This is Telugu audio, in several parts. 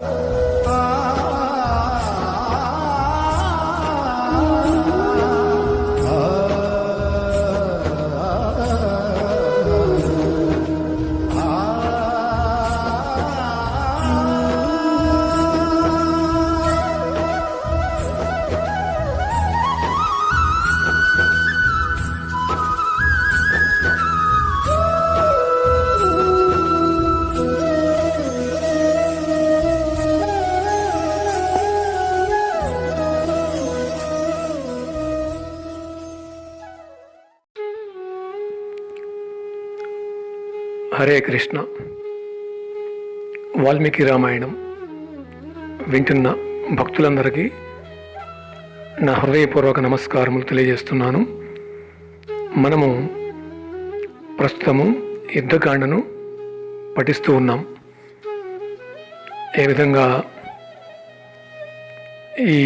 హరే కృష్ణ. వాల్మీకి రామాయణం వింటున్న భక్తులందరికీ నా హృదయపూర్వక నమస్కారములు తెలియజేస్తున్నాను. మనము ప్రస్తుతము యుద్ధకాండను పఠిస్తూ ఉన్నాం. ఏ విధంగా ఈ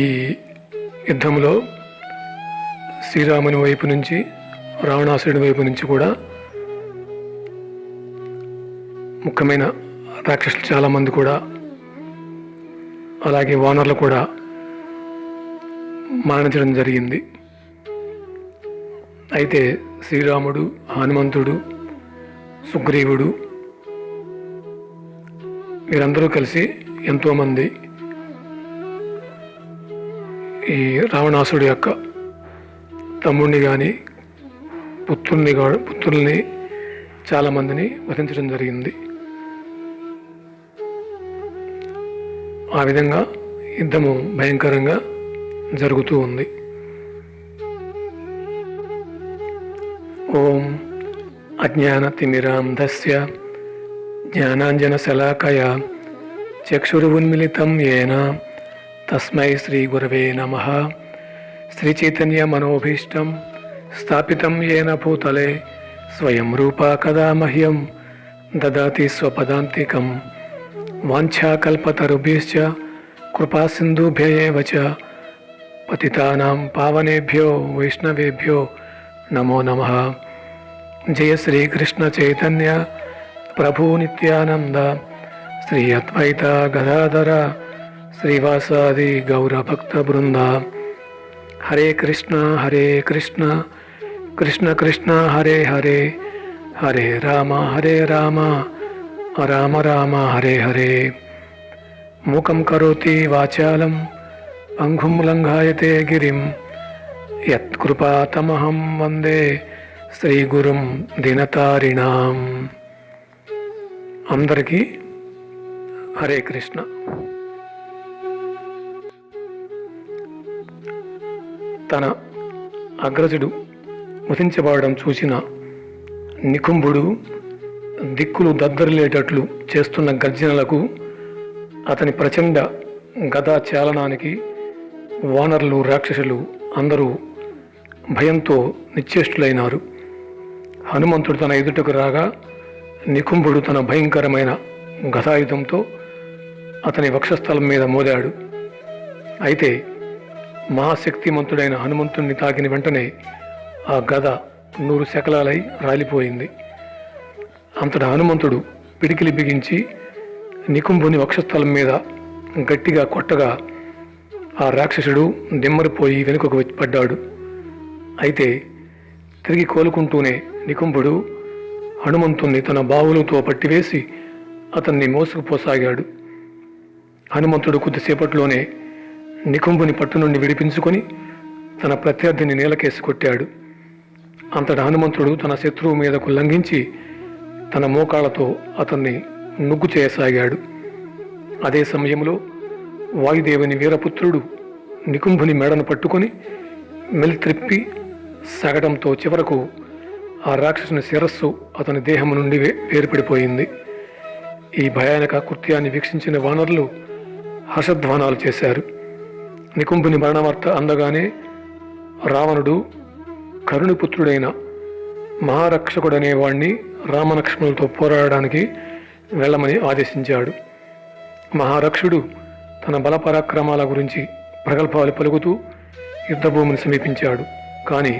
యుద్ధంలో శ్రీరాముని వైపు నుంచి రావణాసురుడి వైపు నుంచి కూడా ముఖ్యమైన రాక్షసులు చాలామంది కూడా, అలాగే వానరులు కూడా మరణించడం జరిగింది. అయితే శ్రీరాముడు, హనుమంతుడు, సుగ్రీవుడు వీరందరూ కలిసి ఎంతోమంది ఈ రావణాసుడి యొక్క తమ్ముడిని కానీ పుత్రుల్ని చాలామందిని వధించడం జరిగింది. ఆ విధంగా యుద్ధము భయంకరంగా జరుగుతూ ఉంది. ఓం అజ్ఞానతిమిరాంధస్య జ్ఞానాంజనశలాకయా చక్షురున్మిళితం యేన తస్మై శ్రీగురవే నమః. శ్రీచైతన్యమనోభీష్టం స్థాపితం యేన భూతలే స్వయం రూపా కదా మహ్యం దదాతి స్వపదాంతికం. వాంఛాకల్పతరుభ్యశ్చ కృపాసింధుభ్య ఏవ చ పతితానాం పావనేభ్యో వైష్ణవేభ్యో నమో నమః. జయ శ్రీకృష్ణ చైతన్య ప్రభు నిత్యానంద శ్రీ అద్వైత గదాధర శ్రీవాసాది గౌరభక్త బృంద. హరే కృష్ణ కృష్ణ కృష్ణ హరే హరే, హరే రామ రామ రామ హరే హరే. మూకం కరోతి వాచాలం పంగుం లంఘాయతే గిరిం యత్కృపాతమహం వందే శ్రీగురుం దినతారిణాం. అందరికీ హరే కృష్ణ. తన అగ్రజుడు వధించబడడం చూసిన నికుంభుడు దిక్కులు దద్దరిల్లేటట్లు చేస్తున్న గర్జనలకు, అతని ప్రచండ గదా చాలనానికి వానరులు, రాక్షసులు అందరూ భయంతో నిశ్చేష్టులైనారు. హనుమంతుడు తన ఎదుటకు రాగా నికుంభుడు తన భయంకరమైన గదాయుధంతో అతని వక్షస్థలం మీద మోదాడు. అయితే మహాశక్తిమంతుడైన హనుమంతుడిని తాకిన వెంటనే ఆ గద 100 శకలాలై రాలిపోయింది. అంతటా హనుమంతుడు పిడికిలి బిగించి నికుంభుని వక్షస్థలం మీద గట్టిగా కొట్టగా ఆ రాక్షసుడు దిమ్మరిపోయి వెనుకకు పడ్డాడు. అయితే తిరిగి కోలుకుంటూనే నికుంభుడు హనుమంతుణ్ణి తన బావులతో పట్టివేసి అతన్ని మోసుకుపోసాగాడు. హనుమంతుడు కొద్దిసేపట్లోనే నికుంభుని పట్టు నుండి విడిపించుకొని తన ప్రత్యర్థిని నేలకేసి కొట్టాడు. అంతటా హనుమంతుడు తన శత్రువు మీదకు లంఘించి తన మోకాళ్లతో అతన్ని నుగ్గు చేయసాగాడు. అదే సమయంలో వాయుదేవుని వీరపుత్రుడు నికుంభుని మెడను పట్టుకొని మెలిత్రిప్పి సగడంతో చివరకు ఆ రాక్షసుని శిరస్సు అతని దేహం నుండి వేరుపడిపోయింది. ఈ భయానక కృత్యాన్ని వీక్షించిన వానరులు హర్షధ్వానాలు చేశారు. నికుంభుని మరణవార్త అందగానే రావణుడు కరుణిపుత్రుడైన మహారక్షకుడనే వాణ్ణి రామలక్ష్మణులతో పోరాడడానికి వెళ్ళమని ఆదేశించాడు. మహారక్షుడు తన బలపరాక్రమాల గురించి ప్రగల్భాలు పలుకుతూ యుద్ధభూమిని సమీపించాడు. కానీ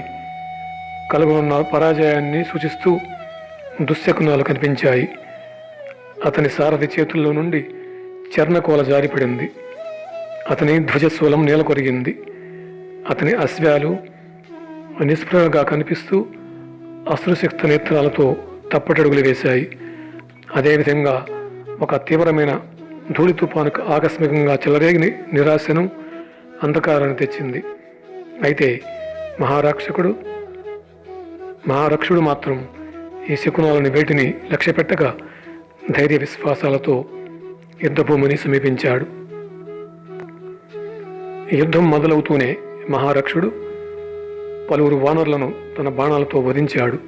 కలుగనున్న పరాజయాన్ని సూచిస్తూ దుశ్శకునాలు కనిపించాయి. అతని సారథి చేతుల్లో నుండి చర్ణకోల జారిపడింది. అతని ధ్వజశూలం నేల కొరిగింది. అతని అశ్వాలు నిస్పృహగా కనిపిస్తూ అశ్రుశక్త నేత్రాలతో తప్పటడుగులు వేశాయి. అదేవిధంగా ఒక తీవ్రమైన ధూళి తుఫానుకు ఆకస్మికంగా చెలరేగిన నిరాశను, అంధకారాన్ని తెచ్చింది. అయితే మహారక్షుడు మాత్రం ఈ శకునాలని వేటిని లక్ష్యపెట్టక ధైర్య విశ్వాసాలతో యుద్ధభూమిని సమీపించాడు. యుద్ధం మొదలవుతూనే మహారక్షుడు పలువురు వానరులను తన బాణాలతో వధించాడు.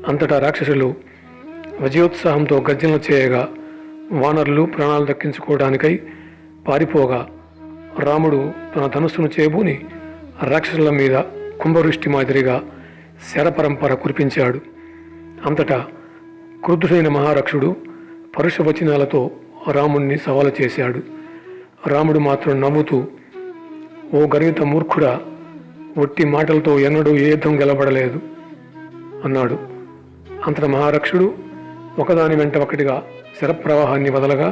అంతటా రాక్షసులు విజయోత్సాహంతో గర్జనలు చేయగా వానరులు ప్రాణాలు దక్కించుకోవడానికై పారిపోగా రాముడు తన ధనుస్సును చేబూని రాక్షసుల మీద కుంభవృష్టి మాదిరిగా శరపరంపర కురిపించాడు. అంతటా క్రుద్ధుడైన మహారక్షుడు పరుష వచనాలతో రాముణ్ణి సవాలు చేశాడు. రాముడు మాత్రం నవ్వుతూ, ఓ గర్విత మూర్ఖుడా, ఒట్టి మాటలతో ఎన్నడూ ఏ యుద్ధం గెలబడలేదు అన్నాడు. అంతటా మహారక్షుడు ఒకదాని వెంట ఒకటిగా శరప్రవాహాన్ని వదలగా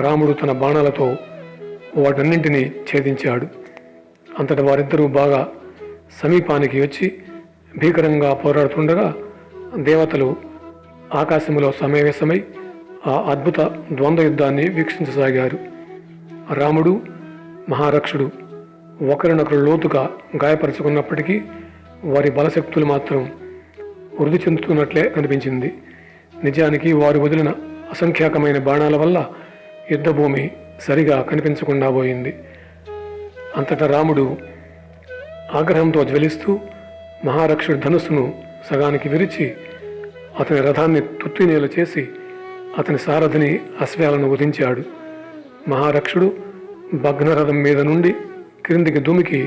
రాముడు తన బాణాలతో వాటన్నింటినీ ఛేదించాడు. అంతటా వారిద్దరూ బాగా సమీపానికి వచ్చి భీకరంగా పోరాడుతుండగా దేవతలు ఆకాశంలో సమావేశమై ఆ అద్భుత ద్వంద్వ యుద్ధాన్ని వీక్షించసాగారు. రాముడు మహారక్షుడు ఒకరినొకరు లోతుగా గాయపరుచుకున్నప్పటికీ వారి బలశక్తులు మాత్రం వృద్ధి చెందుతున్నట్లే కనిపించింది. నిజానికి వారు వదిలిన అసంఖ్యాకమైన బాణాల వల్ల యుద్ధభూమి సరిగా కనిపించకుండా పోయింది. అంతటా రాముడు ఆగ్రహంతో జ్వలిస్తూ మహారక్షుడి ధనుస్సును సగానికి విరిచి అతని రథాన్ని తుత్తినేలు చేసి అతని సారథిని అశ్వాలను వధించాడు. మహారక్షుడు భగ్నరథం మీద నుండి క్రిందికి దుమికి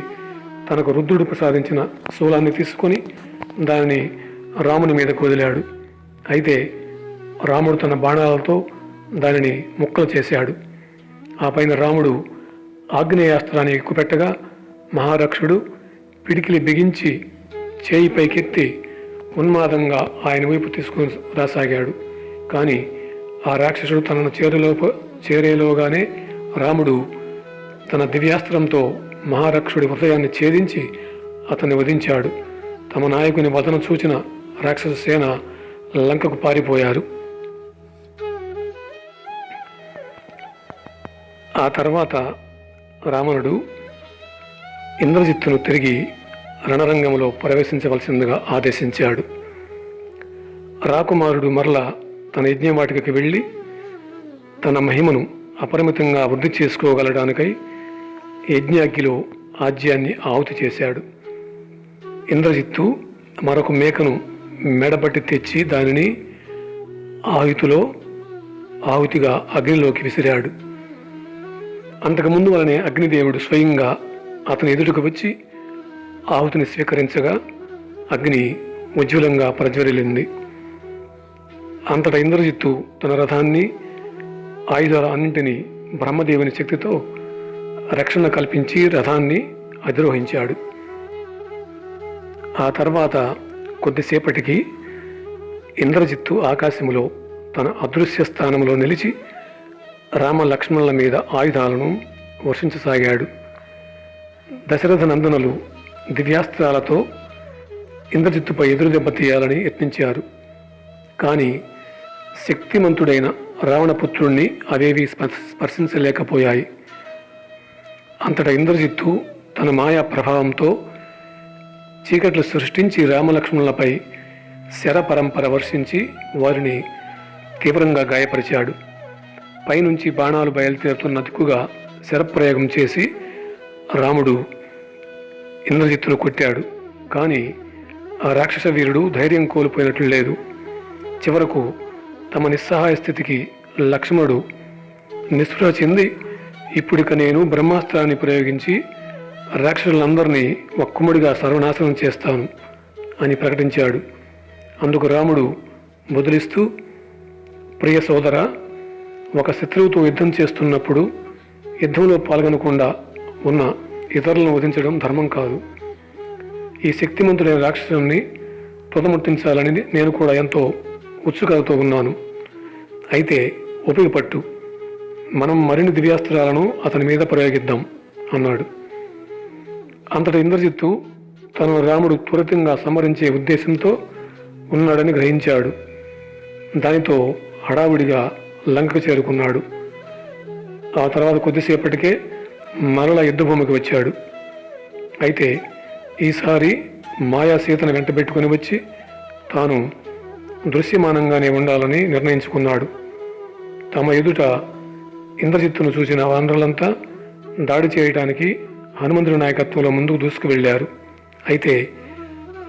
తనకు రుద్రుడు ప్రసాదించిన శూలాన్ని తీసుకొని దానిని రాముని మీదకు వదిలాడు. అయితే రాముడు తన బాణాలతో దానిని ముక్కలు చేశాడు. ఆ పైన రాముడు ఆగ్నేయాస్త్రాన్ని ఎక్కుపెట్టగా మహారక్షుడు పిడికిలి బిగించి చేయి పైకెత్తి ఉన్మాదంగా ఆయన వైపు తీసుకుని రాసాగాడు. కానీ ఆ రాక్షసుడు తనను చేరేలోగానే రాముడు తన దివ్యాస్త్రంతో మహారక్షుడి హృదయాన్ని ఛేదించి అతన్ని వధించాడు. తమ నాయకుని వదన చూచిన రాక్షస సేన లంకకు పారిపోయారు. ఆ తర్వాత రావణుడు ఇంద్రజిత్తును తిరిగి రణరంగంలో ప్రవేశించవలసిందిగా ఆదేశించాడు. రాకుమారుడు మరలా తన యజ్ఞవాటికకి వెళ్ళి తన మహిమను అపరిమితంగా వృద్ధి చేసుకోగలడానికై యజ్ఞాగ్గిలో ఆజ్యాన్ని ఆహుతి చేశాడు. ఇంద్రజిత్తు మరొక మేకను మెడబట్టి తెచ్చి దానిని ఆహుతిగా అగ్నిలోకి విసిరాడు. అంతకుముందు వలనే అగ్నిదేవుడు స్వయంగా అతని ఎదుటకు వచ్చి ఆహుతిని స్వీకరించగా అగ్ని ఉజ్వలంగా ప్రజ్వరిల్లింది. అంతటా ఇంద్రజిత్తు తన రథాన్ని ఆయుధాల అన్నింటినీ బ్రహ్మదేవుని శక్తితో రక్షణ కల్పించి రథాన్ని అధిరోహించాడు. ఆ తర్వాత కొద్దిసేపటికి ఇంద్రజిత్తు ఆకాశములో తన అదృశ్య స్థానంలో నిలిచి రామ లక్ష్మణుల మీద ఆయుధాలను వర్షించసాగాడు. దశరథ నందనులు దివ్యాస్త్రాలతో ఇంద్రజిత్తుపై ఎదురు దెబ్బతీయాలని యత్నించారు. కానీ శక్తిమంతుడైన రావణపుత్రుణ్ణి అవేవి స్పర్శించలేకపోయాయి. అంతటా ఇంద్రజిత్తు తన మాయా ప్రభావంతో చీకట్లు సృష్టించి రామలక్ష్మణులపై శర పరంపర వర్షించి వారిని తీవ్రంగా గాయపరిచాడు. పైనుంచి బాణాలు బయలుదేరుతున్న దిక్కుగా శరప్రయోగం చేసి రాముడు ఇంద్రజిత్తును కొట్టాడు. కానీ ఆ రాక్షస వీరుడు ధైర్యం కోల్పోయినట్లు లేదు. చివరకు తమ నిస్సహాయ స్థితికి లక్ష్మణుడు నిస్పృహ చెంది, ఇప్పుడిక నేను బ్రహ్మాస్త్రాన్ని ప్రయోగించి రాక్షసులందరినీ ఒక్కముడిగా సర్వనాశనం చేస్తాను అని ప్రకటించాడు. అందుకు రాముడు బదులిస్తూ, ప్రియ సోదర, ఒక శత్రువుతో యుద్ధం చేస్తున్నప్పుడు యుద్ధంలో పాల్గొనకుండా ఉన్న ఇతరులను వధించడం ధర్మం కాదు. ఈ శక్తిమంతుడైన రాక్షసుని తుదముట్టించాలని నేను కూడా ఎంతో ఉత్సుకతతో ఉన్నాను. అయితే ఉపయోగపట్టు, మనం మరిన్ని దివ్యాస్త్రాలను అతని మీద ప్రయోగిద్దాం అన్నాడు. అంతటా ఇంద్రజిత్తు తను రాముడు త్వరితంగా సంహరించే ఉద్దేశంతో ఉన్నాడని గ్రహించాడు. దానితో హడావుడిగా లంకకు చేరుకున్నాడు. ఆ తర్వాత కొద్దిసేపటికే మరలా యుద్ధభూమికి వచ్చాడు. అయితే ఈసారి మాయా సీతను వెంటబెట్టుకుని వచ్చి తాను దృశ్యమానంగానే ఉండాలని నిర్ణయించుకున్నాడు. తమ ఎదుట ఇంద్రజిత్తును చూసిన వానరులంతా దాడి చేయడానికి హనుమంతుడి నాయకత్వంలో ముందుకు దూసుకు వెళ్ళారు. అయితే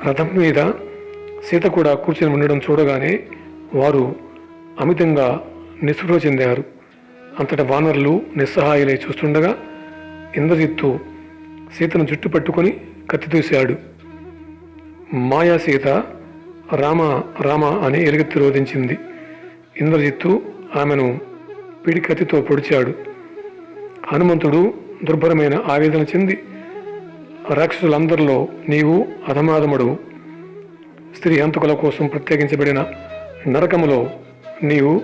రథం మీద సీత కూడా కూర్చొని ఉండడం చూడగానే వారు అమితంగా నిస్పృహ చెందారు. అంతటా వానరులు నిస్సహాయులై చూస్తుండగా ఇంద్రజిత్తు సీతను జుట్టు పట్టుకొని కత్తి దూశాడు. మాయా సీత రామ రామ అని ఎలుగెత్తి రోధించింది. ఇంద్రజిత్తు ఆమెను పిడికత్తితో పొడిచాడు. హనుమంతుడు దుర్భరమైన ఆవేదన చెంది, రాక్షసులందరిలో నీవు అధమాధముడు, స్త్రీ హంతకుల కోసం ప్రత్యేకించబడిన నరకములో నీవు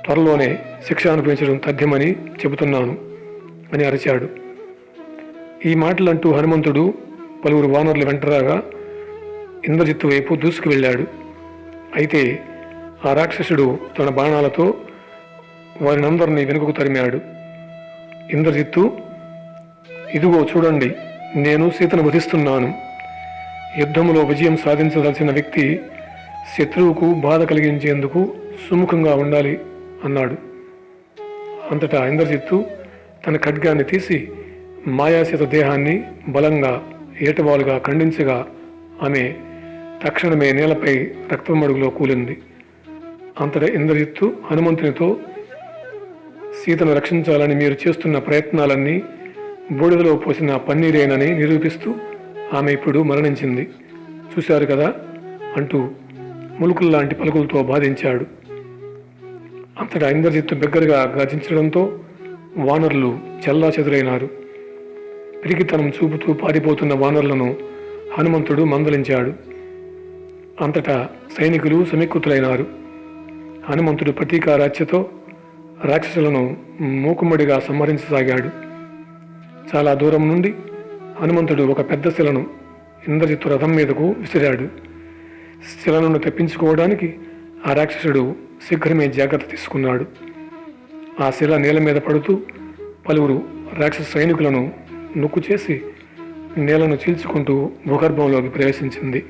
త్వరలోనే శిక్ష అనుభవించడం తథ్యమని చెబుతున్నాను అని అరిచాడు. ఈ మాటలంటూ హనుమంతుడు పలువురు వానరులు వెంటరాగా ఇంద్రజిత్తు వైపు దూసుకు వెళ్ళాడు. అయితే ఆ రాక్షసుడు తన బాణాలతో వారినందరినీ వెనుకకు తరిమాడు. ఇంద్రజిత్తు, ఇదిగో చూడండి, నేను సీతను వధిస్తున్నాను. యుద్ధంలో విజయం సాధించదలసిన వ్యక్తి శత్రువుకు బాధ కలిగించేందుకు సుముఖంగా ఉండాలి అన్నాడు. అంతటా ఇంద్రజిత్తు తన ఖడ్గాన్ని తీసి మాయాసీత దేహాన్ని బలంగా ఏటవాలుగా ఖండించగా ఆమె తక్షణమే నేలపై రక్తమడుగులో కూలింది. అంతటా ఇంద్రజిత్తు హనుమంతునితో, సీతను రక్షించాలని మీరు చేస్తున్న ప్రయత్నాలన్నీ బూడిదలో పోసిన పన్నీరేనని నిరూపిస్తూ ఆమె ఇప్పుడు మరణించింది, చూశారు కదా అంటూ ములుకుల్లాంటి పలుకులతో బాధించాడు. అంతటా ఇంద్రజిత్తు బిగ్గరగా గర్జించడంతో వానరులు చెల్లా చెదురైనారు. పిరికితనం చూపుతూ పారిపోతున్న వానరులను హనుమంతుడు మందలించాడు. అంతటా సైనికులు సమీకృతులైనారు. హనుమంతుడు ప్రతీకారాచ్యతో రాక్షసులను మూకుమ్మడిగా సంహరించసాగాడు. చాలా దూరం నుండి హనుమంతుడు ఒక పెద్ద శిలను ఇంద్రజిత్తు రథం మీదకు విసిరాడు. శిలను తెప్పించుకోవడానికి ఆ రాక్షసుడు శీఘ్రమే జాగ్రత్త తీసుకున్నాడు. ఆ శిల నేల మీద పడుతూ పలువురు రాక్షస సైనికులను నొక్కు చేసి నేలను చీల్చుకుంటూ భూగర్భంలోకి ప్రవేశించింది.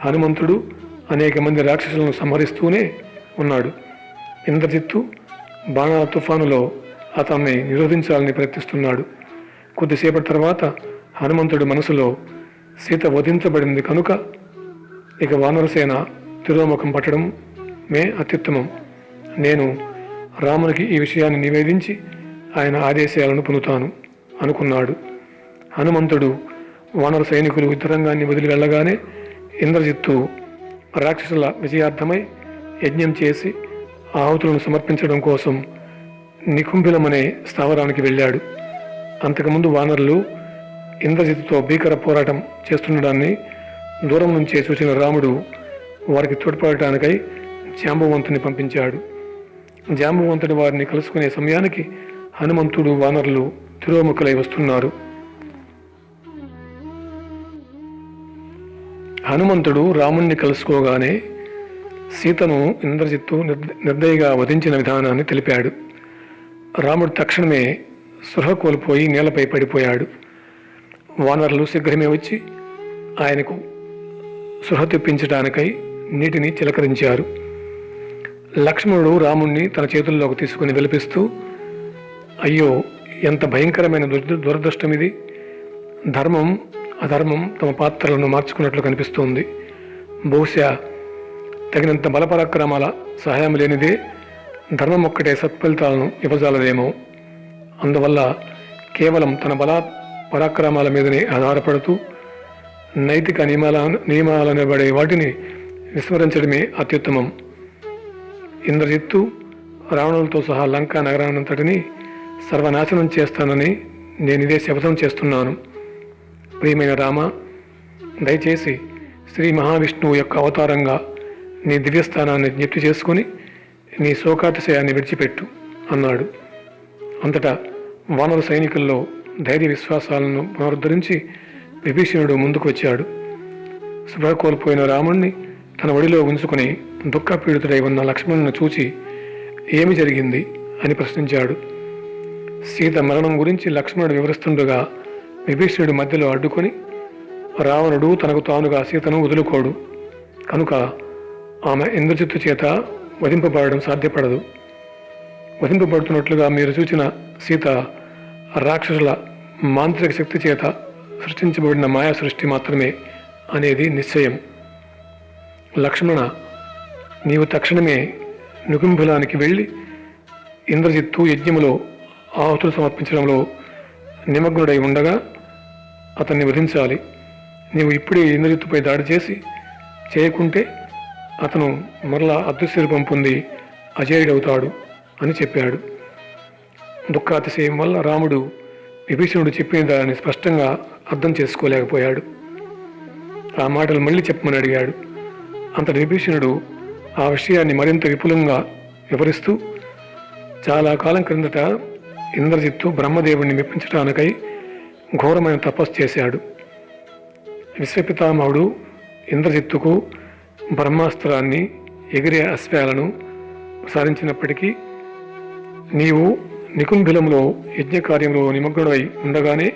హనుమంతుడు అనేక మంది రాక్షసులను సంహరిస్తూనే ఉన్నాడు. ఇంద్రజిత్తు బాణాల తుఫానులో అతన్ని నిరోధించాలని ప్రయత్నిస్తున్నాడు. కొద్దిసేపటి తర్వాత హనుమంతుడి మనసులో సీత వధించబడింది కనుక ఇక వానరసేన తిరోముఖం పట్టడమే అత్యుత్తమం. నేను రామునికి ఈ విషయాన్ని నివేదించి ఆయన ఆదేశాలను పొందుతాను అనుకున్నాడు. హనుమంతుడు వానర సైనికులు యుద్ధరంగాన్ని వదిలి వెళ్ళగానే ఇంద్రజిత్తు రాక్షసుల విజయార్థమై యజ్ఞం చేసి ఆహుతులను సమర్పించడం కోసం నికుంభిలమనే స్థావరానికి వెళ్ళాడు. అంతకుముందు వానరులు ఇంద్రజిత్తుతో భీకర పోరాటం చేస్తుండడాన్ని దూరం నుంచే చూసిన రాముడు వారికి తోడ్పడటానికై జాంబవంతుని పంపించాడు. జాంబవంతుని వారిని కలుసుకునే సమయానికి హనుమంతుడు వానరులు తిరోముఖులై వస్తున్నారు. హనుమంతుడు రాముణ్ణి కలుసుకోగానే సీతను ఇంద్రజిత్తు నిర్దయగా వధించిన విధానాన్ని తెలిపాడు. రాముడు తక్షణమే స్పృహ కోల్పోయి నేలపై పడిపోయాడు. వానరులు శీఘ్రమే వచ్చి ఆయనకు స్పృహ తెప్పించడానికై నీటిని చిలకరించారు. లక్ష్మణుడు రాముణ్ణి తన చేతుల్లోకి తీసుకుని విలపిస్తూ, అయ్యో, ఎంత భయంకరమైన దురదృష్టం ఇది! ధర్మం అధర్మం తమ పాత్రలను మార్చుకున్నట్లు కనిపిస్తోంది. బహుశా తగినంత బలపరాక్రమాల సహాయం లేనిదే ధర్మం ఒక్కటే సత్ఫలితాలను ఇవ్వజాలదేమో. అందువల్ల కేవలం తన పరాక్రమాల మీదనే ఆధారపడుతూ నైతిక నియమాలనబడే వాటిని విస్మరించడమే అత్యుత్తమం. ఇంద్రజిత్తు రావణులతో సహా లంకా నగరాన్నంతటినీ సర్వనాశనం చేస్తానని నేనిదే శపథం చేస్తున్నాను. ప్రియమైన రామ, దయచేసి శ్రీ మహావిష్ణువు యొక్క అవతారంగా నీ దివ్యస్థానాన్ని జ్ఞప్తి చేసుకుని నీ శోకాతిశయాన్ని విడిచిపెట్టు అన్నాడు. అంతటా వానర సైనికుల్లో ధైర్య విశ్వాసాలను పునరుద్ధరించి విభీషణుడు ముందుకు వచ్చాడు. స్పృహ కోల్పోయిన రాముణ్ణి తన ఒడిలో ఉంచుకుని దుఃఖపీడితుడై ఉన్న లక్ష్మణుని చూచి ఏమి జరిగింది అని ప్రశ్నించాడు. సీత మరణం గురించి లక్ష్మణుడు వివరిస్తుండగా విభీషణుడి మధ్యలో అడ్డుకొని, రావణుడు తనకు తానుగా సీతను వదులుకోడు కనుక ఆమె ఇంద్రజిత్తు చేత వధింపబడడం సాధ్యపడదు. వధింపబడుతున్నట్లుగా మీరు చూచిన సీత రాక్షసుల మాంత్రిక శక్తి చేత సృష్టించబడిన మాయా సృష్టి మాత్రమే అనేది నిశ్చయం. లక్ష్మణ, నీవు తక్షణమే నికుంభులానికి వెళ్ళి ఇంద్రజిత్తు యజ్ఞములో ఆహుతులు సమర్పించడంలో నిమగ్నుడై ఉండగా అతన్ని వధించాలి. నీవు ఇప్పుడే ఇంద్రజిత్తుపై దాడి చేయకుంటే అతను మరలా అదృశ్య రూపం పొంది అజేయుడవుతాడు అని చెప్పాడు. దుఃఖాతిశయం వల్ల రాముడు విభీషణుడు చెప్పిన దాన్ని స్పష్టంగా అర్థం చేసుకోలేకపోయాడు. ఆ మాటలు మళ్ళీ చెప్పమని అడిగాడు. అంతటి విభీషణుడు ఆ విషయాన్ని మరింత విపులంగా వివరిస్తూ, చాలా కాలం క్రిందట ఇంద్రజిత్తు బ్రహ్మదేవుడిని మెప్పించడానికై ఘోరమైన తపస్సు చేశాడు. విశ్వపితామహుడు ఇంద్రజిత్తుకు బ్రహ్మాస్త్రాన్ని, ఎగిరే అశ్వాలను ప్రసాదించినప్పటికీ నీవు నికుంభిలంలో యజ్ఞకార్యంలో నిమగ్నుడై ఉండగానే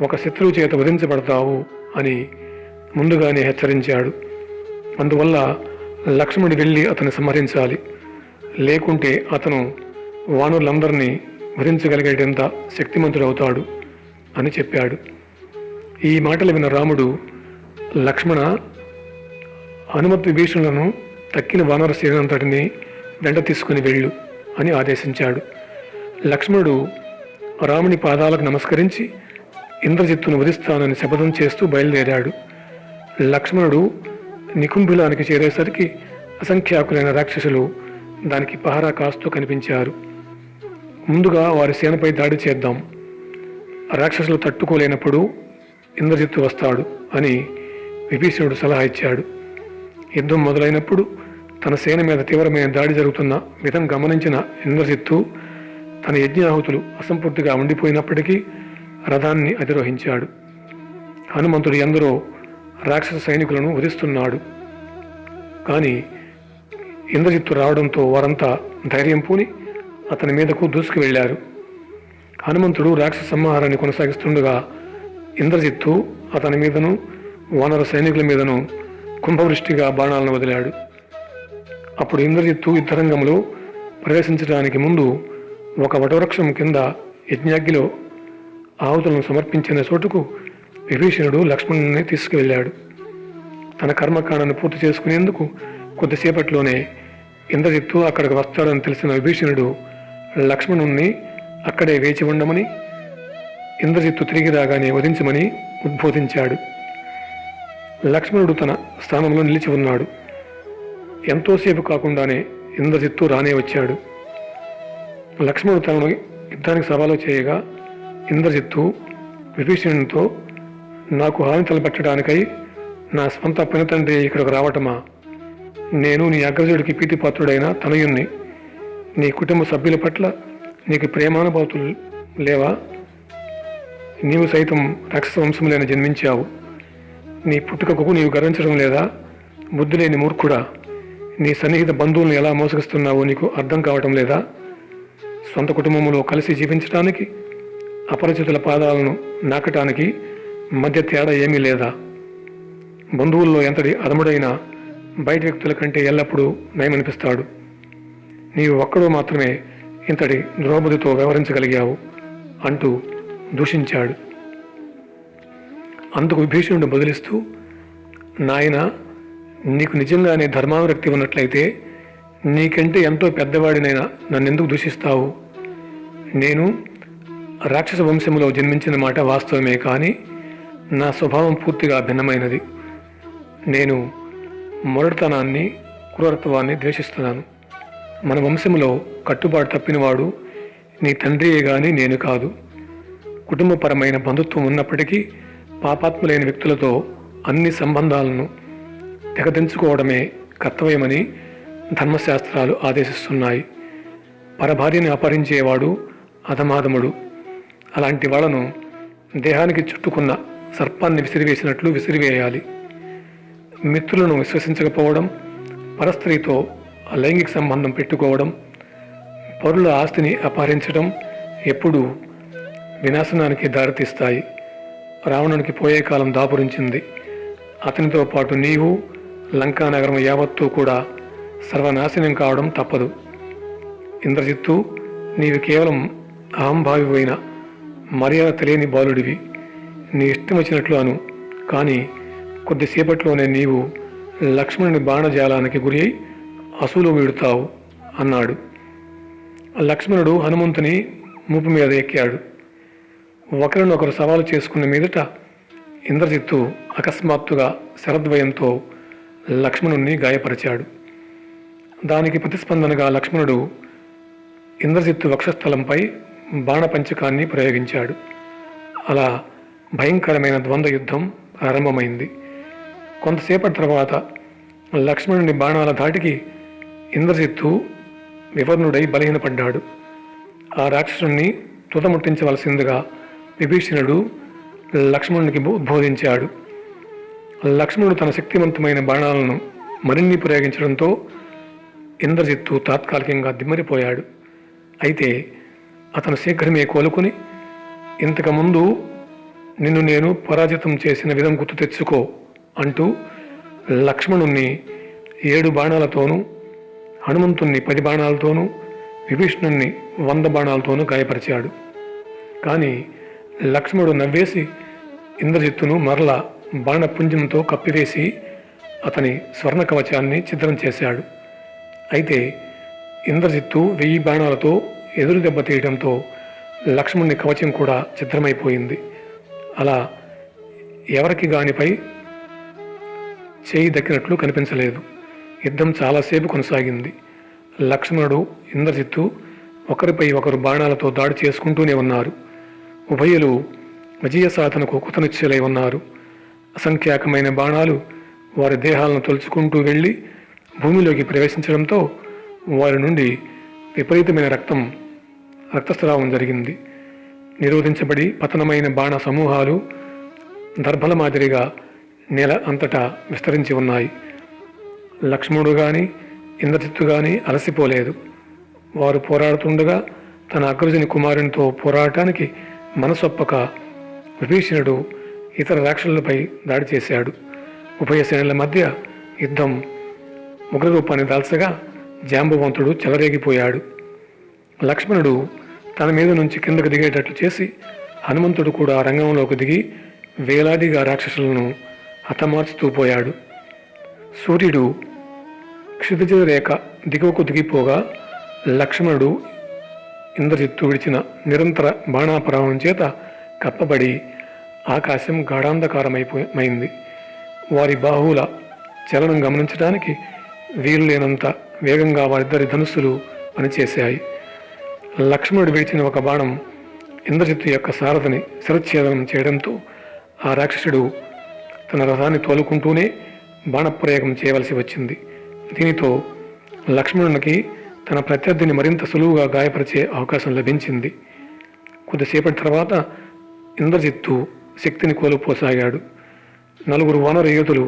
ఒక శత్రువు చేత వధించబడతావు అని ముందుగానే హెచ్చరించాడు. అందువల్ల లక్ష్మణుడు వెళ్ళి అతన్ని సంహరించాలి. లేకుంటే అతను వానరులందరినీ వధించగలిగేటంత శక్తిమంతుడవుతాడు అని చెప్పాడు. ఈ మాటలు విన్న రాముడు, లక్ష్మణ, హనుమత్ విభీషణులను తక్కిన వానర సేనంతటిని వెంట తీసుకుని వెళ్ళు అని ఆదేశించాడు. లక్ష్మణుడు రాముని పాదాలకు నమస్కరించి ఇంద్రజిత్తును వధిస్తానని శపథం చేస్తూ బయలుదేరాడు. లక్ష్మణుడు నికుంభిలానికి చేరేసరికి అసంఖ్యాకులైన రాక్షసులు దానికి పహరా కాస్తూ కనిపించారు. ముందుగా వారి సేనపై దాడి చేద్దాం, రాక్షసులు తట్టుకోలేనప్పుడు ఇంద్రజిత్తు వస్తాడు అని విభీషణుడు సలహా ఇచ్చాడు. యుద్ధం మొదలైనప్పుడు తన సేన మీద తీవ్రమైన దాడి జరుగుతున్న విధం గమనించిన ఇంద్రజిత్తు తన యజ్ఞాహుతులు అసంపూర్తిగా ఉండిపోయినప్పటికీ రథాన్ని అధిరోహించాడు. హనుమంతుడు ఎందరో రాక్షస సైనికులను వధిస్తున్నాడు. కానీ ఇంద్రజిత్తు రావడంతో వారంతా ధైర్యం పూని అతని మీదకు దూసుకు వెళ్ళారు. హనుమంతుడు రాక్షస సంహారాన్ని కొనసాగిస్తుండగా ఇంద్రజిత్తు అతని మీదను వానర సైనికుల మీదను కుంభవృష్టిగా బాణాలను వదిలాడు. అప్పుడు ఇంద్రజిత్తు యుద్ధరంగంలో ప్రవేశించడానికి ముందు ఒక వటవృక్షం కింద యజ్ఞాగ్నిలో ఆహుతులను సమర్పించిన చోటుకు విభీషణుడు లక్ష్మణుని తీసుకువెళ్ళాడు. తన కర్మకాండను పూర్తి చేసుకునేందుకు కొద్దిసేపట్లోనే ఇంద్రజిత్తు అక్కడికి వస్తాడని తెలిసిన విభీషణుడు లక్ష్మణుణ్ణి అక్కడే వేచి ఉండమని, ఇంద్రజిత్తు తిరిగి రాగానే వధించమని ఉద్బోధించాడు. లక్ష్మణుడు తన స్థానంలో నిలిచి ఉన్నాడు. ఎంతోసేపు కాకుండానే ఇంద్రజిత్తు రానే వచ్చాడు. లక్ష్మణుడు తనను యుద్ధానికి సవాలు చేయగా ఇంద్రజిత్తు విభీషణునితో, నాకు హాని తలపెట్టడానికై నా స్వంత పినతండ్రి ఇక్కడికి రావటమా? నేను నీ అగ్రజుడికి ప్రీతిపాత్రుడైన తనయుణ్ణి. నీ కుటుంబ సభ్యుల పట్ల నీకు ప్రేమానుభూతులు లేవా? నీవు సైతం రాక్షస వంశములైన జన్మించావు. నీ పుట్టుకకు నీవు గర్వించడం లేదా? బుద్ధి లేని మూర్ఖుడా, నీ సన్నిహిత బంధువులను ఎలా మోసగిస్తున్నావో నీకు అర్థం కావటం లేదా? సొంత కుటుంబంలో కలిసి జీవించడానికి, అపరిచితుల పాదాలను నాకటానికి మధ్య తేడా ఏమీ లేదా? బంధువుల్లో ఎంతటి అదముడైనా బయట వ్యక్తుల కంటే ఎల్లప్పుడూ నయమనిపిస్తాడు. నీవు ఒక్కడో మాత్రమే ఇంతటి ద్రోబుదితో వ్యవహరించగలిగావు అంటూ దూషించాడు. అందుకు విభీషణుడు బదులిస్తూ, నాయన, నీకు నిజంగానే ధర్మానురక్తి ఉన్నట్లయితే నీకంటే ఎంతో పెద్దవాడినైనా నన్నెందుకు దూషిస్తావు? నేను రాక్షస వంశంలో జన్మించిన మాట వాస్తవమే, కానీ నా స్వభావం పూర్తిగా భిన్నమైనది. నేను మొరటుతనాన్ని, క్రూరత్వాన్ని ద్వేషిస్తున్నాను. మన వంశంలో కట్టుబాటు తప్పినవాడు నీ తండ్రియే గాని నేను కాదు. కుటుంబపరమైన బంధుత్వం ఉన్నప్పటికీ పాపాత్ములైన వ్యక్తులతో అన్ని సంబంధాలను తెగదించుకోవడమే కర్తవ్యమని ధర్మశాస్త్రాలు ఆదేశిస్తున్నాయి. పరభార్యని అపహరించేవాడు అధమాధముడు. అలాంటి వాళ్ళను దేహానికి చుట్టుకున్న సర్పాన్ని విసిరివేసినట్లు విసిరివేయాలి. మిత్రులను విశ్వసించకపోవడం, పరస్త్రీతో లైంగిక సంబంధం పెట్టుకోవడం, పరుల ఆస్తిని అపహరించడం ఎప్పుడూ వినాశనానికి దారితీస్తాయి. రావణునికి పోయే కాలం దాపురించింది. అతనితో పాటు నీవు, లంకానగరం యావత్తూ కూడా సర్వనాశనం కావడం తప్పదు. ఇంద్రజిత్తు, నీవు కేవలం అహంభావివైన మర్యాద తెలియని బాలుడివి. నీ ఇష్టం వచ్చినట్లు అను, కానీ కొద్దిసేపట్లోనే నీవు లక్ష్మణుని బాణజాలానికి గురి అయి అసూలు వీడుతావు అన్నాడు. లక్ష్మణుడు హనుమంతుని మూపు మీద ఎక్కాడు. ఒకరినొకరు సవాలు చేసుకున్న మీదట ఇంద్రజిత్తు అకస్మాత్తుగా శరద్వయంతో లక్ష్మణుణ్ణి గాయపరిచాడు. దానికి ప్రతిస్పందనగా లక్ష్మణుడు ఇంద్రజిత్తు వక్షస్థలంపై బాణపంచకాన్ని ప్రయోగించాడు. అలా భయంకరమైన ద్వంద్వ యుద్ధం ప్రారంభమైంది. కొంతసేపటి తర్వాత లక్ష్మణుని బాణాల ధాటికి ఇంద్రజిత్తు వివర్ణుడై బలహీనపడ్డాడు. ఆ రాక్షసుని తుదముట్టించవలసిందిగా విభీషణుడు లక్ష్మణునికి ఉద్బోధించాడు. లక్ష్మణుడు తన శక్తివంతమైన బాణాలను మరిన్ని ప్రయోగించడంతో ఇంద్రజిత్తు తాత్కాలికంగా దిమ్మరిపోయాడు. అయితే అతను శీఘ్రమే కోలుకుని, ఇంతకుముందు నిన్ను నేను పరాజితం చేసిన విధం గుర్తు తెచ్చుకో అంటూ లక్ష్మణుణ్ణి 7 బాణాలతోనూ, హనుమంతుణ్ణి 10 బాణాలతోనూ, విభీషణుణ్ణి 100 బాణాలతోనూ గాయపరిచాడు. కానీ లక్ష్మణుడు నవ్వేసి ఇంద్రజిత్తును మరల బాణపుంజంతో కప్పివేసి అతని స్వర్ణ కవచాన్ని ఛిద్రం చేశాడు. అయితే ఇంద్రజిత్తు 1000 బాణాలతో ఎదురు దెబ్బతీయడంతో లక్ష్మణుని కవచం కూడా ఛిద్రమైపోయింది. అలా ఎవరికి గానిపై చేయి దక్కినట్లు కనిపించలేదు. యుద్ధం చాలాసేపు కొనసాగింది. లక్ష్మణుడు, ఇంద్రజిత్తు ఒకరిపై ఒకరు బాణాలతో దాడి చేసుకుంటూనే ఉన్నారు. ఉభయులు విజయ సాధనకు కృతనిశ్చయులై ఉన్నారు. అసంఖ్యాకమైన బాణాలు వారి దేహాలను తొలుచుకుంటూ వెళ్ళి భూమిలోకి ప్రవేశించడంతో వారి నుండి విపరీతమైన రక్తస్రావం జరిగింది. నిరోధించబడి పతనమైన బాణ సమూహాలు దర్భల మాదిరిగా నేల అంతటా విస్తరించి ఉన్నాయి. లక్ష్మణుడు గాని ఇంద్రజిత్తు గాని అలసిపోలేదు. వారు పోరాడుతుండగా తన అగ్రజుని కుమారునితో పోరాటానికి మనసొప్పక విభీషణుడు ఇతర రాక్షసులపై దాడి చేశాడు. ఉభయ సేనల మధ్య యుద్ధం ఉగ్రరూపాన్ని దాల్చగా జాంబవంతుడు చెలరేగిపోయాడు. లక్ష్మణుడు తన మీద నుంచి కిందకు దిగేటట్లు చేసి హనుమంతుడు కూడా రంగంలోకి దిగి వేలాదిగా రాక్షసులను హతమార్చుతూ పోయాడు. సూర్యుడు క్షితిజ రేఖ దిగువకు దిగిపోగా లక్ష్మణుడు ఇంద్రజిత్తు విడిచిన నిరంతర బాణాప్రవాహం చేత కప్పబడి ఆకాశం గాఢాంధకారమైంది. వారి బాహువుల చలనం గమనించడానికి వీలులేనంత వేగంగా వారిద్దరి ధనుస్సులు పనిచేశాయి. లక్ష్మణుడు విడిచిన ఒక బాణం ఇంద్రజిత్తు యొక్క సారథిని శిరచ్ఛేదనం చేయడంతో ఆ రాక్షసుడు తన రథాన్ని తోలుకుంటూనే బాణప్రయోగం చేయవలసి వచ్చింది. దీనితో లక్ష్మణునికి తన ప్రత్యర్థిని మరింత సులువుగా గాయపరిచే అవకాశం లభించింది. కొద్దిసేపటి తర్వాత ఇంద్రజిత్తు శక్తిని కోల్పోసాగాడు. 4 వానర యోధులు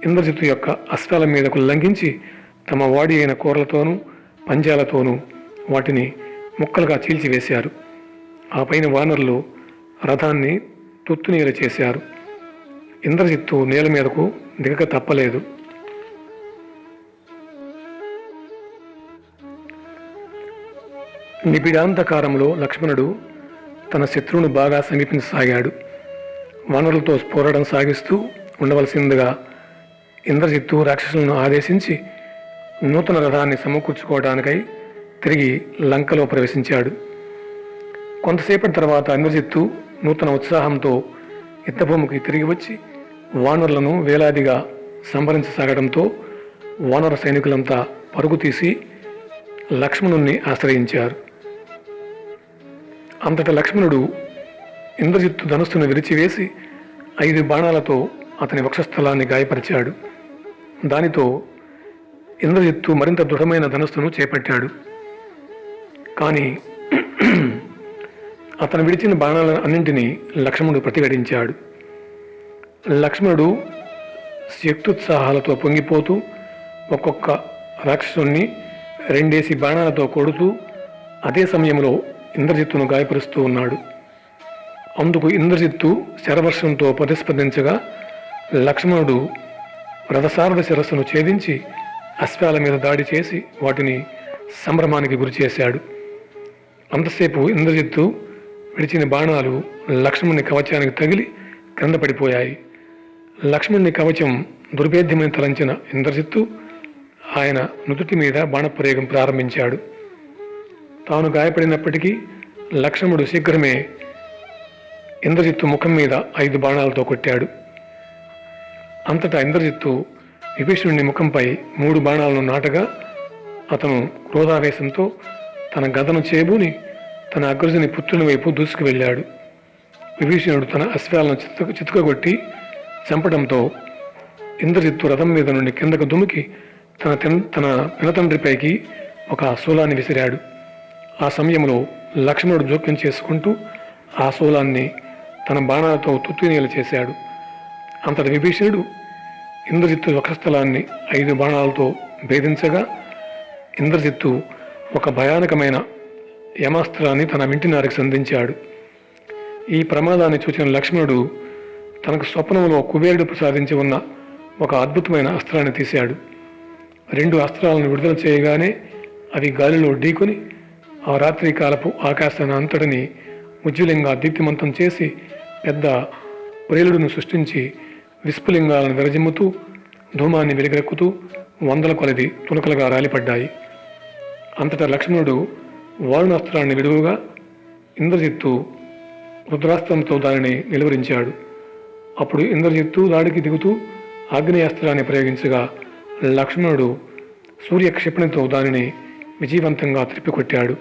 ఇంద్రజిత్తు యొక్క అస్త్రాల మీదకు లంఘించి తమ వాడి అయిన కూరలతోనూ పంజాలతోనూ వాటిని ముక్కలుగా చీల్చివేశారు. ఆ పైన వానరులు రథాన్ని తుత్తునీలు చేశారు. ఇంద్రజిత్తు నేల మీదకు దిగక తప్పలేదు. నిబిడాంధకారంలో లక్ష్మణుడు తన శత్రువును బాగా సమీపించసాగాడు. వానరులతో పోరాటం సాగిస్తూ ఉండవలసిందిగా ఇంద్రజిత్తు రాక్షసులను ఆదేశించి నూతన రథాన్ని సమకూర్చుకోవడానికై తిరిగి లంకలో ప్రవేశించాడు. కొంతసేపటి తర్వాత ఇంద్రజిత్తు నూతన ఉత్సాహంతో యుద్ధభూమికి తిరిగి వచ్చి వానరులను వేలాదిగా సంహరించసాగడంతో వానర సైనికులంతా పరుగు తీసి లక్ష్మణుణ్ణి ఆశ్రయించారు. అంతటా లక్ష్మణుడు ఇంద్రజిత్తు ధనుస్సును విరిచివేసి 5 బాణాలతో అతని వక్షస్థలాన్ని గాయపరిచాడు. దానితో ఇంద్రజిత్తు మరింత దృఢమైన ధనుస్సును చేపట్టాడు. కానీ అతను విడిచిన బాణాలను అన్నింటినీ లక్ష్మణుడు ప్రతిఘటించాడు. లక్ష్మణుడు శక్తుత్సాహాలతో పొంగిపోతూ ఒక్కొక్క రాక్షసుణ్ణి 2 బాణాలతో కొడుతూ అదే సమయంలో ఇంద్రజిత్తును గాయపరుస్తూ ఉన్నాడు. అందుకు ఇంద్రజిత్తు శరవర్షంతో ప్రతిస్పందించగా లక్ష్మణుడు రథసారథ శిరస్సును ఛేదించి అశ్వాల మీద దాడి చేసి వాటిని సంభ్రమానికి గురి చేశాడు. అంతసేపు ఇంద్రజిత్తు విడిచిన బాణాలు లక్ష్మణుని కవచానికి తగిలి క్రింద పడిపోయాయి. లక్ష్మణుని కవచం దుర్భేద్యమని తలంచిన ఇంద్రజిత్తు ఆయన నుదుటి మీద బాణప్రయోగం ప్రారంభించాడు. తాను గాయపడినప్పటికీ లక్ష్మణుడు శీఘ్రమే ఇంద్రజిత్తు ముఖం మీద 5 బాణాలతో కొట్టాడు. అంతటా ఇంద్రజిత్తు విభీషణుని ముఖంపై 3 బాణాలను నాటగా అతను క్రోధావేశంతో తన గదను చేబూని తన అగ్రజుని పుత్రుని వైపు దూసుకు వెళ్ళాడు. విభీషణుడు తన అశ్వాలను చితుకగొట్టి చంపడంతో ఇంద్రజిత్తు రథం మీద నుండి కిందకు దుమికి తన పినతండ్రిపైకి ఒక శూలాన్ని విసిరాడు. ఆ సమయంలో లక్ష్మణుడు జోక్యం చేసుకుంటూ ఆ శూలాన్ని తన బాణాలతో తుత్తునీలు చేశాడు. అంతటి విభీషణుడు ఇంద్రజిత్తు వక్షస్థలాన్ని 5 బాణాలతో భేదించగా ఇంద్రజిత్తు ఒక భయానకమైన యమాస్త్రాన్ని తన వింటినారికి సంధించాడు. ఈ ప్రమాదాన్ని చూసిన లక్ష్మణుడు తనకు స్వప్నంలో కుబేరుడు ప్రసాదించి ఉన్న ఒక అద్భుతమైన అస్త్రాన్ని తీశాడు. 2 అస్త్రాలను విడుదల చేయగానే అవి గాలిలో ఢీకొని ఆ రాత్రి కాలపు ఆకాశాన్ని అంతటిని ఉజ్వలంగా దీప్తిమంతం చేసి పెద్ద ప్రేలుడును సృష్టించి విస్ఫులింగాలను విరజిమ్ముతూ ధూమాన్ని వెలుగెక్కుతూ 100 కొలది తునకలుగా రాలిపడ్డాయి. అంతటా లక్ష్మణుడు వారుణాస్త్రాన్ని విడువగా ఇంద్రజిత్తు రుద్రాస్త్రంతో దానిని నిలువరించాడు. అప్పుడు ఇంద్రజిత్తు దాడికి దిగుతూ ఆగ్నేయాస్త్రాన్ని ప్రయోగించగా లక్ష్మణుడు సూర్యక్షిపణితో దానిని విజయవంతంగా త్రిప్పికొట్టాడు.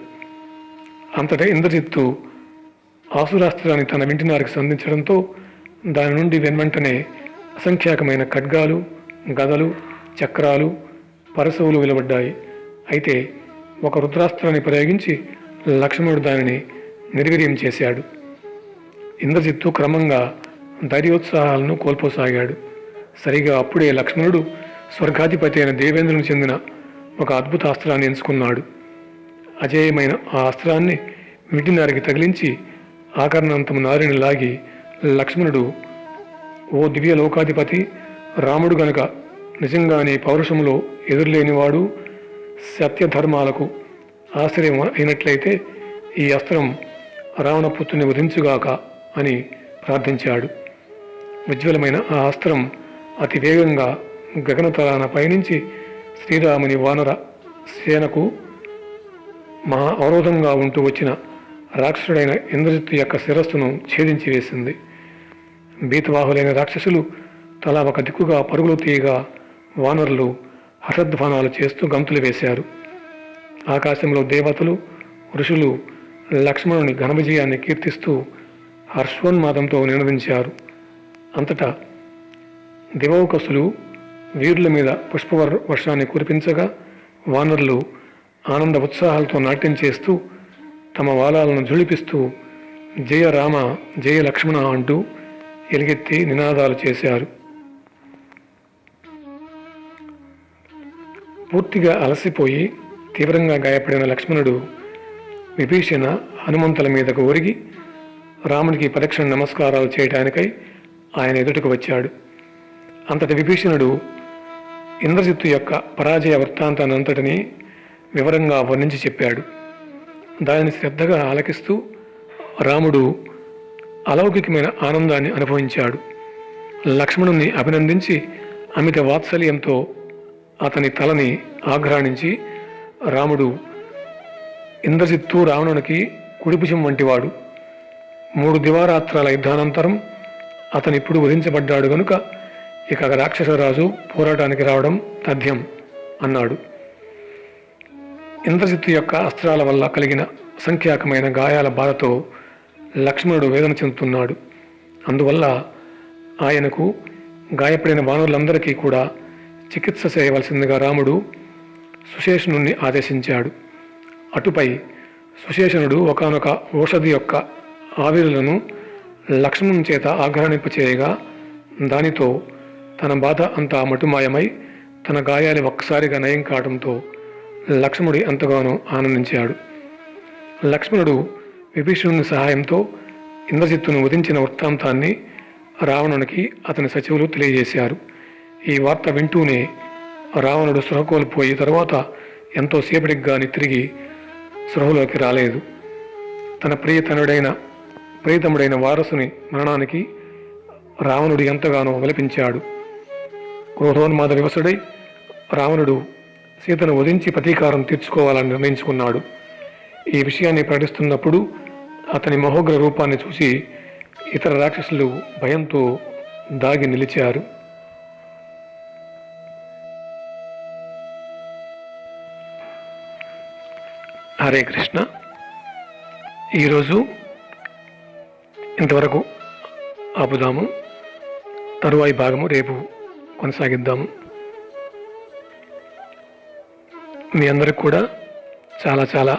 అంతటా ఇంద్రజిత్తు ఆసురాస్త్రాన్ని తన వింటినారికి సంధించడంతో దాని నుండి వెన్వెంటనే అసంఖ్యాకమైన ఖడ్గాలు, గదలు, చక్రాలు, పరశువులు వెలువడ్డాయి. అయితే ఒక రుద్రాస్త్రాన్ని ప్రయోగించి లక్ష్మణుడు దానిని నిర్వీర్యం చేశాడు. ఇంద్రజిత్తు క్రమంగా ధైర్యోత్సాహాలను కోల్పోసాగాడు. సరిగా అప్పుడే లక్ష్మణుడు స్వర్గాధిపతి అయిన దేవేంద్రునికి చెందిన ఒక అద్భుత అస్త్రాన్ని ఎంచుకున్నాడు. అజేయమైన ఆ అస్త్రాన్ని వింటినారికి తగిలించి ఆకర్ణంతము నారిని లాగి లక్ష్మణుడు, ఓ దివ్య లోకాధిపతి, రాముడు గనక నిజంగానే పౌరుషంలో ఎదురులేనివాడు, సత్యధర్మాలకు ఆశ్రయం అయినట్లయితే ఈ అస్త్రం రావణపుత్రుని వధించుగాక అని ప్రార్థించాడు. ఉజ్వలమైన ఆ అస్త్రం అతి వేగంగా గగనతలాన పయనించి శ్రీరాముని వానర సేనకు మహా అవరోధంగా ఉంటూ వచ్చిన రాక్షసుడైన ఇంద్రజిత్తు యొక్క శిరస్సును ఛేదించి వేసింది. భీతవాహులైన రాక్షసులు తలా ఒక దిక్కుగా పరుగులు తీయగా వానరులు హర్షధ్వానాలు చేస్తూ గంతులు వేశారు. ఆకాశంలో దేవతలు, ఋషులు లక్ష్మణుని ఘన విజయాన్ని కీర్తిస్తూ హర్షోన్మాదంతో నినదించారు. అంతటా దివౌకసులు వీరుల మీద వర్షాన్ని కురిపించగా వానరులు ఆనంద ఉత్సాహాలతో నాట్యం చేస్తూ తమ వాలాలను జుళిపిస్తూ జయ రామ జయ లక్ష్మణ అంటూ ఎలుగెత్తి నినాదాలు చేశారు. పూర్తిగా అలసిపోయి తీవ్రంగా గాయపడిన లక్ష్మణుడు విభీషణ హనుమంతుల మీదకు ఒరిగి రాముడికి ప్రదక్షిణ నమస్కారాలు చేయడానికై ఆయన ఎదుటకు వచ్చాడు. అంతటి విభీషణుడు ఇంద్రజిత్తు యొక్క పరాజయ వృత్తాంతాన్ని అంతటినీ వివరంగా వర్ణించి చెప్పాడు. దానిని శ్రద్ధగా ఆలకిస్తూ రాముడు అలౌకికమైన ఆనందాన్ని అనుభవించాడు. లక్ష్మణుని అభినందించి అమిత వాత్సల్యంతో అతని తలని ఆఘ్రాణించి రాముడు, ఇంద్రజిత్తు రావణునికి కుడిభుజం వంటివాడు. 3 దివారాత్రాల యుద్ధానంతరం అతనిప్పుడు వధించబడ్డాడు గనుక ఇక రాక్షసరాజు పోరాటానికి రావడం తథ్యం అన్నాడు. ఇంద్రజిత్తు యొక్క అస్త్రాల వల్ల కలిగిన అసంఖ్యాకమైన గాయాల బాధతో లక్ష్మణుడు వేదన చెందుతున్నాడు. అందువల్ల ఆయనకు గాయపడిన వానరులందరికీ కూడా చికిత్స చేయవలసిందిగా రాముడు సుశేషణుణ్ణి ఆదేశించాడు. అటుపై సుశేషణుడు ఒకానొక ఔషధి యొక్క ఆవిరులను లక్ష్మణుని చేత ఆగ్రహింపచేయగా దానితో తన బాధ అంతా మటుమాయమై తన గాయాలు ఒక్కసారిగా నయం కావడంతో లక్ష్మణుడు ఎంతగానో ఆనందించాడు. లక్ష్మణుడు విభీషణుని సహాయంతో ఇంద్రజిత్తును వధించిన వృత్తాంతాన్ని రావణునికి అతని సచివులు తెలియజేశారు. ఈ వార్త వింటూనే రావణుడు స్పృహ కోల్పోయి తరువాత ఎంతో సేపటికి గాని తిరిగి స్పృహలోకి రాలేదు. తన ప్రియతముడైన వారసుని మరణానికి రావణుడు ఎంతగానో విలపించాడు. క్రోధోన్మాద వివసుడై రావణుడు సీతను వధించి ప్రతీకారం తీర్చుకోవాలని నిర్ణయించుకున్నాడు. ఈ విషయాన్ని ప్రకటిస్తున్నప్పుడు అతని మహోగ్ర రూపాన్ని చూసి ఇతర రాక్షసులు భయంతో దాగి నిలిచారు. హరే కృష్ణ. ఈరోజు ఇంతవరకు ఆపుదాము. తరువాయి భాగము రేపు కొనసాగిద్దాము. మీ అందరికి కూడా చాలా చాలా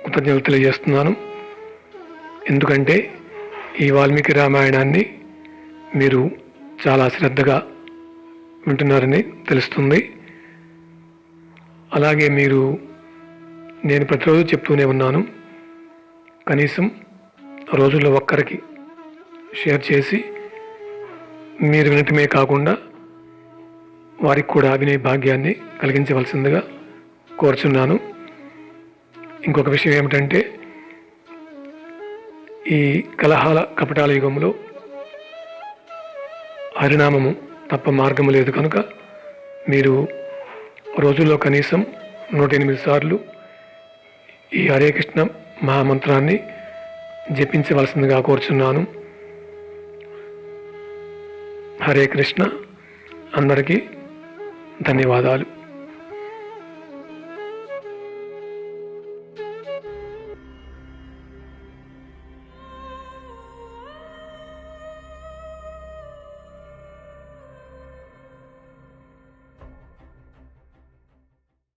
కృతజ్ఞతలు తెలియజేస్తున్నాను. ఎందుకంటే ఈ వాల్మీకి రామాయణాన్ని మీరు చాలా శ్రద్ధగా వింటున్నారని తెలుస్తుంది. అలాగే నేను ప్రతిరోజు చెప్తూనే ఉన్నాను, కనీసం రోజుల్లో ఒక్కరికి షేర్ చేసి మీరు వినటమే కాకుండా వారికి కూడా వినే భాగ్యాన్ని కలిగించవలసిందిగా కోరుచున్నాను. ఇంకొక విషయం ఏమిటంటే, ఈ కలహాల కపటాల యుగంలో హరినామము తప్ప మార్గము లేదు కనుక మీరు రోజుల్లో కనీసం 108 సార్లు ఈ హరే కృష్ణ మహామంత్రాన్ని జపించవలసిందిగా కోరుచున్నాను. హరే కృష్ణ. అందరికీ ధన్యవాదాలు.